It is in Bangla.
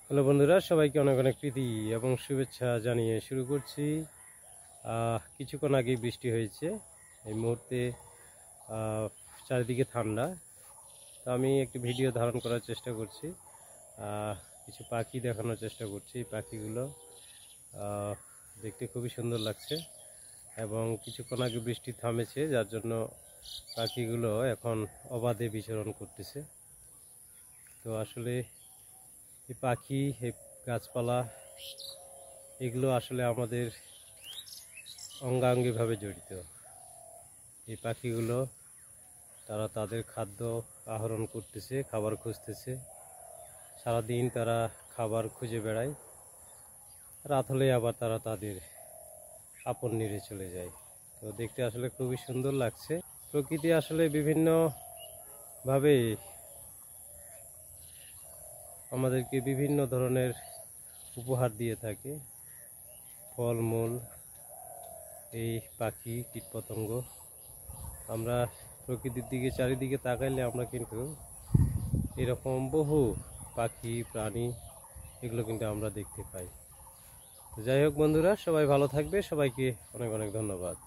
হ্যালো বন্ধুরা, সবাইকে অনেক অনেক প্রীতি এবং শুভেচ্ছা জানিয়ে শুরু করছি। কিছুক্ষণ আগেই বৃষ্টি হয়েছে। এই মুহূর্তে চারিদিকে ঠান্ডা। তো আমি একটি ভিডিও ধারণ করার চেষ্টা করছি। কিছু পাখি দেখানোর চেষ্টা করছি। পাখিগুলো দেখতে খুবই সুন্দর লাগছে এবং কিছুক্ষণ আগে বৃষ্টি থামেছে, যার জন্য পাখিগুলো এখন অবাধে বিচরণ করতেছে। তো আসলে এই পাখি, এই গাছপালা, এগুলো আসলে আমাদের অঙ্গাঙ্গিভাবে জড়িত। এই পাখিগুলো তারা তাদের খাদ্য আহরণ করতেছে, খাবার খুঁজতেছে। সারাদিন তারা খাবার খুঁজে বেড়ায়, রাত হলে আবার তারা তাদের আপন নিরে চলে যায়। তো দেখতে আসলে খুবই সুন্দর লাগছে। প্রকৃতি আসলে বিভিন্নভাবে আমাদেরকে বিভিন্ন ধরনের উপহার দিয়ে থাকে। ফলমূল, এই পাখি, কীটপতঙ্গ। আমরা প্রকৃতির দিকে চারিদিকে তাকাইলে আমরা কিন্তু এরকম বহু পাখি, প্রাণী, এগুলো কিন্তু আমরা দেখতে পাই। তো যাই হোক বন্ধুরা, সবাই ভালো থাকবে। সবাইকে অনেক অনেক ধন্যবাদ।